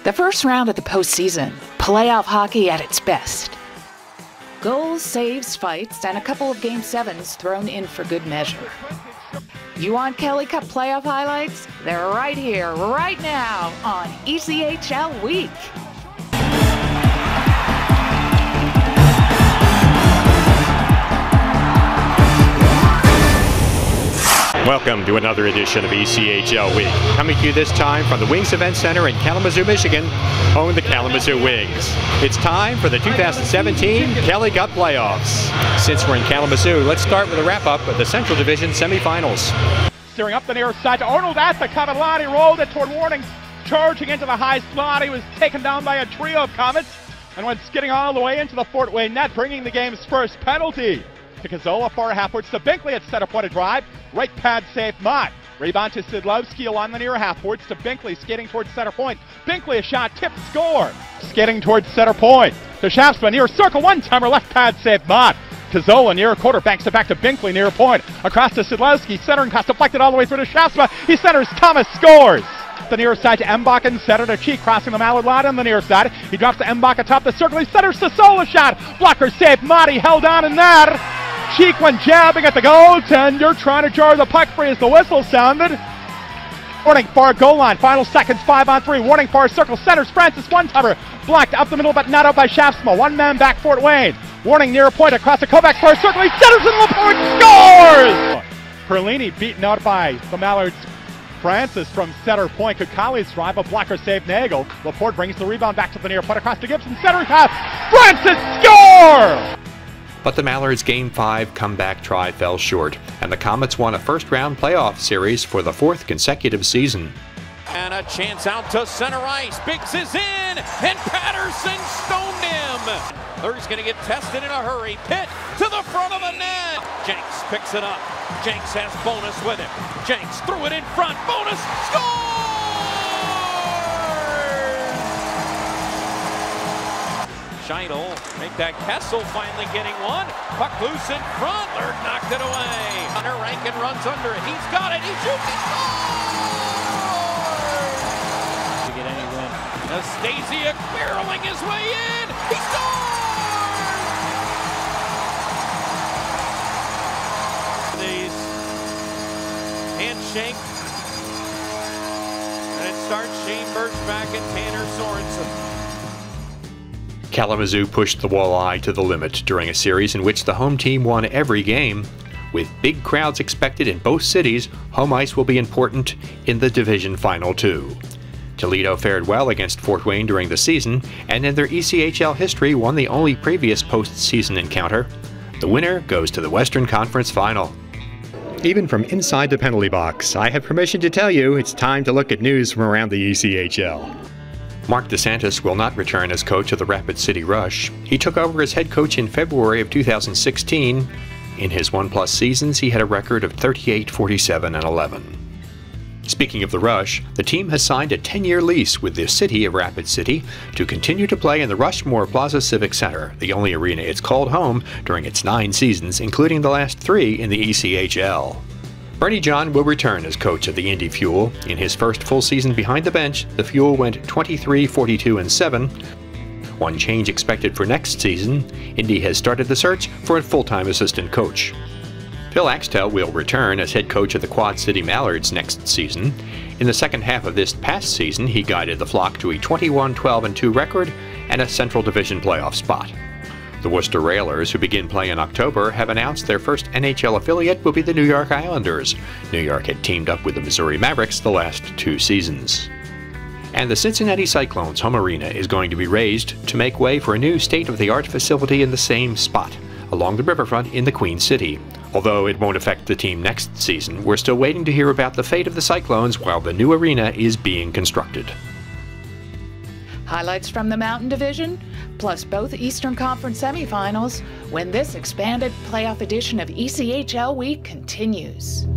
The first round of the postseason, playoff hockey at its best. Goals, saves, fights, and a couple of Game 7s thrown in for good measure. You want Kelly Cup playoff highlights? They're right here, right now on ECHL Week. Welcome to another edition of ECHL Week. Coming to you this time from the Wings Event Center in Kalamazoo, Michigan, home of the Kalamazoo Wings. It's time for the 2017 Kelly Cup playoffs. Since we're in Kalamazoo, let's start with a wrap-up of the Central Division semifinals. Steering up the near side to Arnold at the Comet line. He rolled it toward Warning, charging into the high slot. He was taken down by a trio of Comets and went skidding all the way into the Fort Wayne net, bringing the game's first penalty. To Kazola, far halfwards to Binkley at center-pointed drive. Right pad save, Mott. Rebound to Sidlowski along the near halfwards to Binkley, skating towards center point. Binkley, a shot, tip, score. Skating towards center point. To Shaftsman, near circle, one-timer, left pad save, Mott. Kazola, near quarter, banks it back to Binkley, near point. Across to Sidlowski, centering pass deflected all the way through to Shaftsman. He centers, Thomas scores. The near side to Mbach and center to Cheek, crossing the Mallard line on the near side. He drops to Mbach atop the circle. He centers to Sola shot. Blocker save, Motti held on in there. Cheek went jabbing at the goaltender, trying to jar the puck free as the whistle sounded. Warning far goal line, final seconds, 5-on-3. Warning far circle, centers Francis, one-timer. Blocked up the middle, but not out by Shaftsma. One man back, Fort Wayne. Warning near point, across the Kovacs far circle. He centers in LaPorte, scores! Perlini beaten out by the Mallards. Francis from center point. Kukali's drive, a blocker save Nagel. LaPorte brings the rebound back to the near point, across to Gibson, centering pass. Francis, score! But the Mallards' Game 5 comeback try fell short, and the Comets won a first-round playoff series for the fourth consecutive season. And a chance out to center ice. Biggs is in, and Patterson stoned him. He's going to get tested in a hurry. Pitt to the front of the net. Jenks picks it up. Jenks has Bonus with him. Jenks threw it in front. Bonus scores! Scheidel make that Kessel finally getting one. Puck loose in front. Lurk knocked it away. Hunter Rankin runs under it. He's got it. He shoots. He scores! To get any win. Nastasiuk barreling his way in. He scores! These handshake. And it starts Shane Birchback and Tanner Sorensen. Kalamazoo pushed the walleye to the limit during a series in which the home team won every game. With big crowds expected in both cities, home ice will be important in the division final too. Toledo fared well against Fort Wayne during the season, and in their ECHL history won the only previous postseason encounter. The winner goes to the Western Conference Final. Even from inside the penalty box, I have permission to tell you it's time to look at news from around the ECHL. Mark DeSantis will not return as coach of the Rapid City Rush. He took over as head coach in February of 2016. In his 1+ seasons, he had a record of 38, 47, and 11. Speaking of the Rush, the team has signed a 10-year lease with the city of Rapid City to continue to play in the Rushmore Plaza Civic Center, the only arena it's called home during its 9 seasons, including the last 3 in the ECHL. Bernie John will return as coach of the Indy Fuel. In his first full season behind the bench, the Fuel went 23, 42, and 7. One change expected for next season. Indy has started the search for a full-time assistant coach. Phil Axtell will return as head coach of the Quad City Mallards next season. In the second half of this past season, he guided the Flock to a 21, 12, and 2 record and a Central Division playoff spot. The Worcester Railers, who begin play in October, have announced their first NHL affiliate will be the New York Islanders. New York had teamed up with the Missouri Mavericks the last 2 seasons. And the Cincinnati Cyclones' home arena is going to be raised to make way for a new state-of-the-art facility in the same spot, along the riverfront in the Queen City. Although it won't affect the team next season, we're still waiting to hear about the fate of the Cyclones while the new arena is being constructed. Highlights from the Mountain Division, plus both Eastern Conference semifinals, when this expanded playoff edition of ECHL Week continues.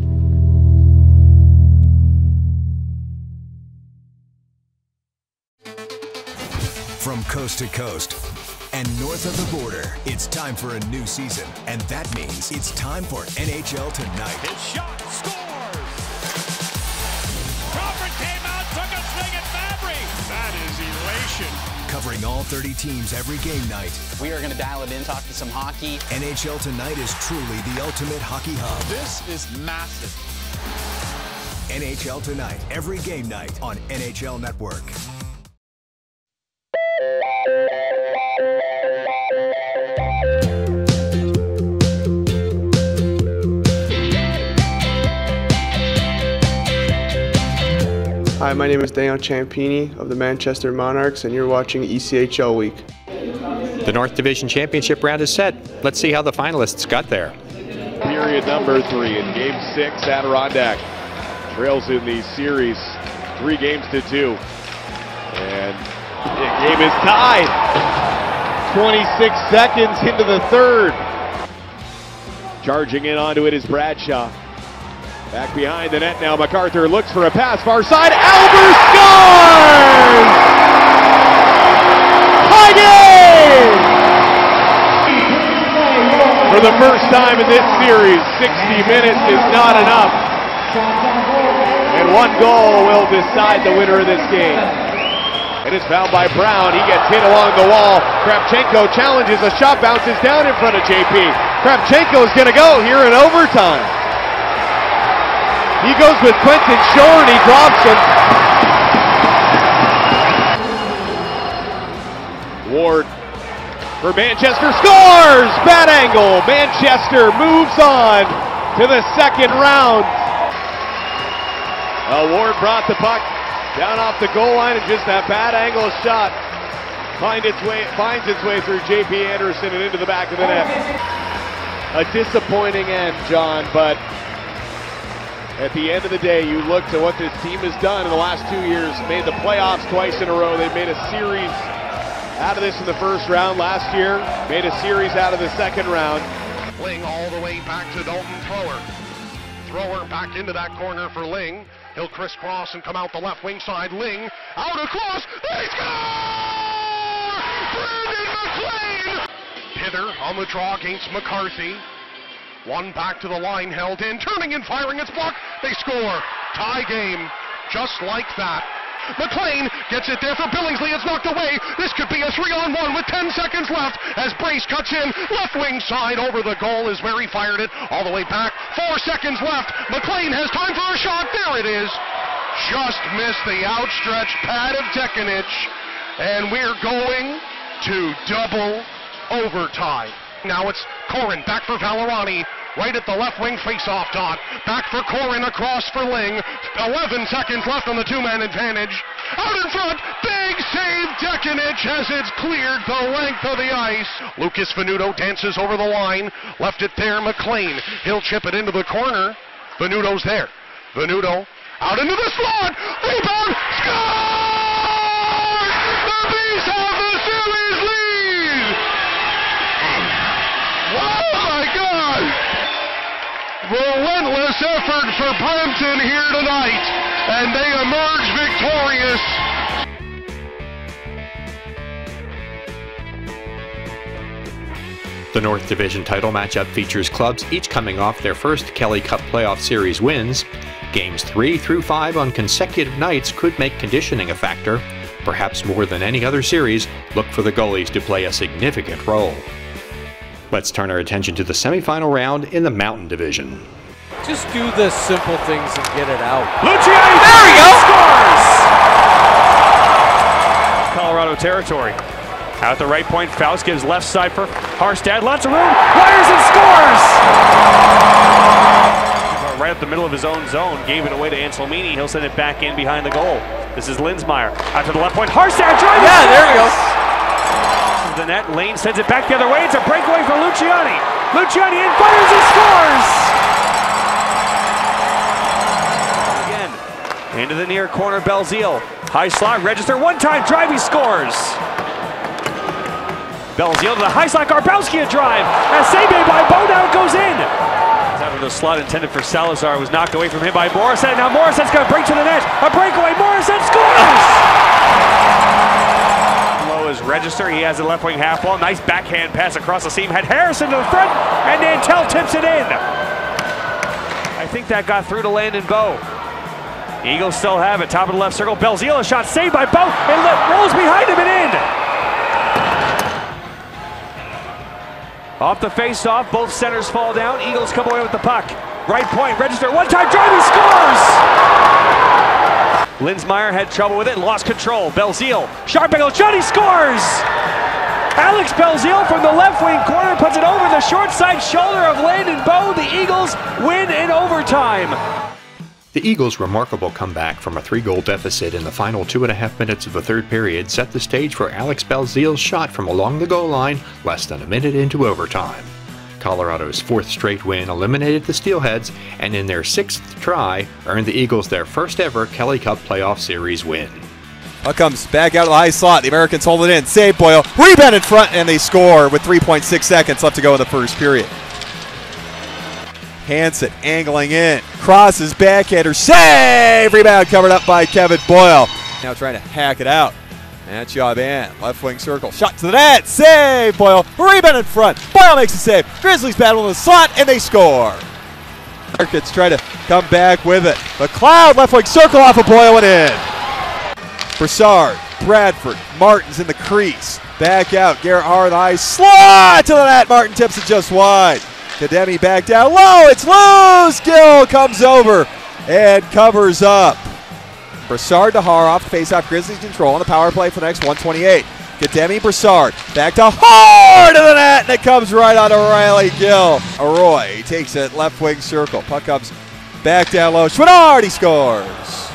From coast to coast and north of the border, it's time for a new season, and that means it's time for NHL Tonight. His shot scores! Crawford came out, took a swing at Fabry. That is action. Covering all 30 teams every game night. We are going to dial it in, talk to some hockey. NHL Tonight is truly the ultimate hockey hub. This is massive. NHL Tonight, every game night on NHL Network. Hi, my name is Daniel Ciampini of the Manchester Monarchs, and you're watching ECHL Week. The North Division Championship round is set. Let's see how the finalists got there. Period number 3 in Game 6, Adirondack trails in the series 3-2. And the game is tied. 26 seconds into the third. Charging in onto it is Bradshaw. Back behind the net now, MacArthur looks for a pass, far side, Albert scores! Tie game! For the first time in this series, 60 minutes is not enough. And one goal will decide the winner of this game. It is fouled by Brown, he gets hit along the wall. Kravchenko challenges, a shot bounces down in front of JP. Kravchenko is going to go here in overtime. He goes with Quentin Shore and he drops him. Ward for Manchester scores! Bad angle. Manchester moves on to the second round. Ward brought the puck down off the goal line and just that bad angle shot finds its way through JP Anderson and into the back of the net. A disappointing end, John, but at the end of the day, you look to what this team has done in the last 2 years. Made the playoffs twice in a row. They made a series out of this in the first round last year. Made a series out of the second round. Ling all the way back to Dalton Thrower. Thrower back into that corner for Ling. He'll crisscross and come out the left wing side. Ling out across. They score! Brandon McLean! Pither on the draw against McCarthy. One back to the line, held in, turning and firing, it's blocked. They score. Tie game, just like that. McLean gets it there for Billingsley. It's knocked away. This could be a 3-on-1 with 10 seconds left as Brace cuts in. Left wing side over the goal is where he fired it. All the way back. 4 seconds left. McLean has time for a shot. There it is. Just missed the outstretched pad of Dekanich. And we're going to double overtime. Now it's Corin back for Valerani. Right at the left wing face-off dot. Back for Corin, across for Ling. 11 seconds left on the two-man advantage. Out in front, big save Dekanich as it's cleared the length of the ice. Lucas Venuto dances over the line. Left it there, McLean. He'll chip it into the corner. Venuto's there. Venuto out into the slot. Rebound, score! The Bees have the series lead! Oh my God! Relentless effort for Brampton here tonight, and they emerge victorious. The North Division title matchup features clubs each coming off their first Kelly Cup playoff series wins. Games 3 through 5 on consecutive nights could make conditioning a factor. Perhaps more than any other series, look for the goalies to play a significant role. Let's turn our attention to the semifinal round in the Mountain Division. Just do the simple things and get it out. Luciani, there we go! Scores! Colorado territory. Out at the right point, Faust gives left side for Harstad. Lots of room. Fires and scores! Right up the middle of his own zone. Gave it away to Anselmini. He'll send it back in behind the goal. This is Linsmeyer. Out to the left point. Harstad driving. Yeah, there you go. The net, Lane sends it back the other way. It's a breakaway for Luciani. Luciani in, fires and scores! Again, into the near corner, Belzile. High slot, register, one-time drive, he scores! Belzile to the high slot, Garbowski a drive. A save made by Bo, now it goes in. Out of the slot intended for Salazar, was knocked away from him by Morissette. Now Morissette's going to break to the net. A breakaway, Morissette scores! Is register. He has a left wing half wall. Nice backhand pass across the seam. Had Harrison to the front, and Nantel tips it in. I think that got through to Landon Bowe. Eagles still have it. Top of the left circle. Belzile, a shot saved by Bow. And rolls behind him and in. Off the face-off, both centers fall down. Eagles come away with the puck. Right point, register, one-time drive, he scores! Linsmeyer had trouble with it, lost control. Belzile, sharp angle shot, he scores! Alex Belzile from the left wing corner puts it over the short side shoulder of Landon Bow. The Eagles win in overtime. The Eagles' remarkable comeback from a 3-goal deficit in the final 2.5 minutes of the third period set the stage for Alex Belzile's shot from along the goal line less than a minute into overtime. Colorado's 4th straight win eliminated the Steelheads, and in their 6th try earned the Eagles their first ever Kelly Cup playoff series win. Puck comes back out of the high slot. The Americans hold it in. Save Boyle. Rebound in front, and they score with 3.6 seconds left to go in the first period. Hansen angling in. Crosses backhander. Save! Rebound covered up by Kevin Boyle. Now trying to hack it out. And Chauvin, left wing circle. Shot to the net. Save! Boyle. Rebound in front. Boyle makes a save. Grizzlies battle in the slot, and they score. Americans try to come back with it. McLeod, left wing circle off of Boyle and in. Broussard, Bradford, Martin's in the crease. Back out. Garrett Harr, the high slot to the net. Martin tips it just wide. Kademi back down low, it's loose! Gill comes over and covers up. Broussard to Harr off the face-off. Grizzlies control on the power play for the next 128. Kademi, Broussard, back to Harr to the net, and it comes right on to Riley Gill. Arroy takes it left wing circle. Puck comes back down low. Schwinard, he scores.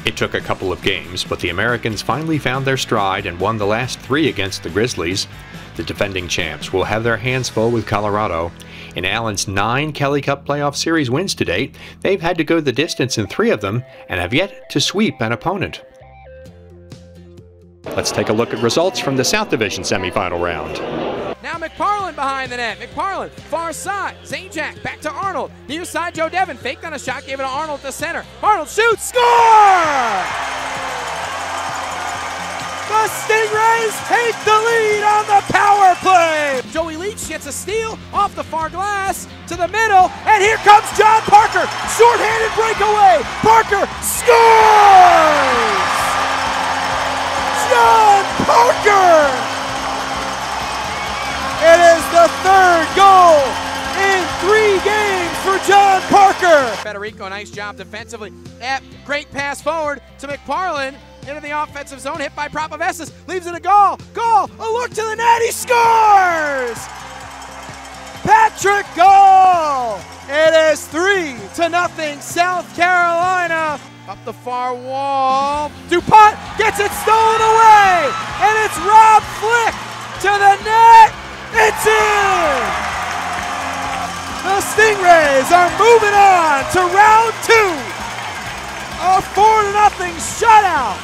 It took a couple of games, but the Americans finally found their stride and won the last 3 against the Grizzlies. The defending champs will have their hands full with Colorado. In Allen's 9 Kelly Cup playoff series wins to date, they've had to go the distance in 3 of them and have yet to sweep an opponent. Let's take a look at results from the South Division semifinal round. Now McParland behind the net. McParland, far side. Zajac back to Arnold. Near side, Joe Devin faked on a shot, gave it to Arnold to center. Arnold shoots, score! The Stingrays take the lead on the power play. Joey Leach gets a steal off the far glass to the middle, and here comes John Parker. Short-handed breakaway. Parker scores! John Parker! It is the 3rd goal in 3 games for John Parker. Federico, nice job defensively. Great pass forward to McParland. Into the offensive zone, hit by Propovessis, leaves it a goal, a look to the net, he scores! Patrick Goal! It is 3-0 South Carolina. Up the far wall, DuPont gets it stolen away, and it's Rob Flick to the net, it's in! The Stingrays are moving on to round 2. A 4-0 shutout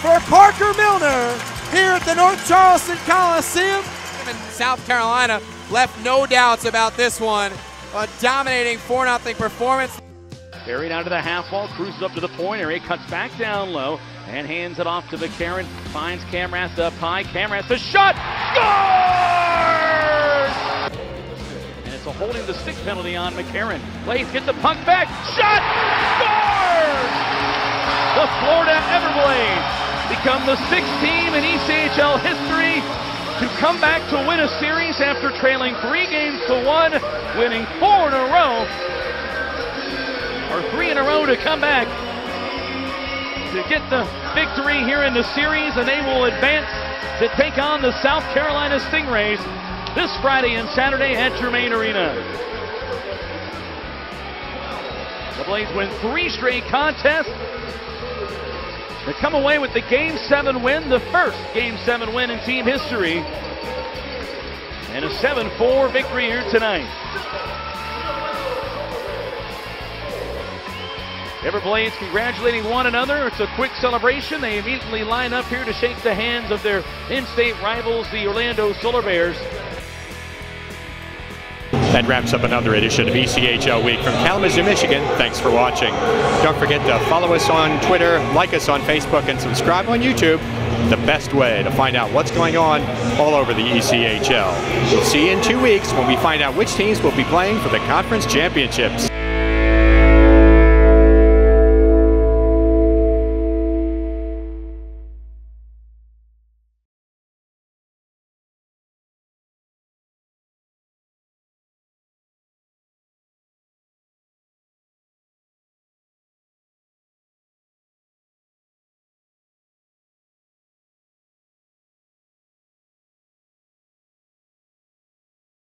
for Parker Milner here at the North Charleston Coliseum. And South Carolina left no doubts about this one. A dominating 4-0 performance. Buried out of the half wall, cruises up to the point area, cuts back down low, and hands it off to McCarron. Finds Camras up high. Camras, the shot! Scores! And it's a holding the stick penalty on McCarron. Lath gets the puck back. Shot! Scores! The Florida Everblades become the 6th team in ECHL history to come back to win a series after trailing 3 games to 1, winning 4 in a row, or 3 in a row to come back to get the victory here in the series, and they will advance to take on the South Carolina Stingrays this Friday and Saturday at Germain Arena. The Blades win 3 straight contests. They come away with the Game 7 win, the first Game 7 win in team history, and a 7-4 victory here tonight. Everblades congratulating one another. It's a quick celebration. They immediately line up here to shake the hands of their in-state rivals, the Orlando Solar Bears. That wraps up another edition of ECHL Week from Kalamazoo, Michigan. Thanks for watching. Don't forget to follow us on Twitter, like us on Facebook, and subscribe on YouTube. The best way to find out what's going on all over the ECHL. We'll see you in 2 weeks when we find out which teams will be playing for the conference championships.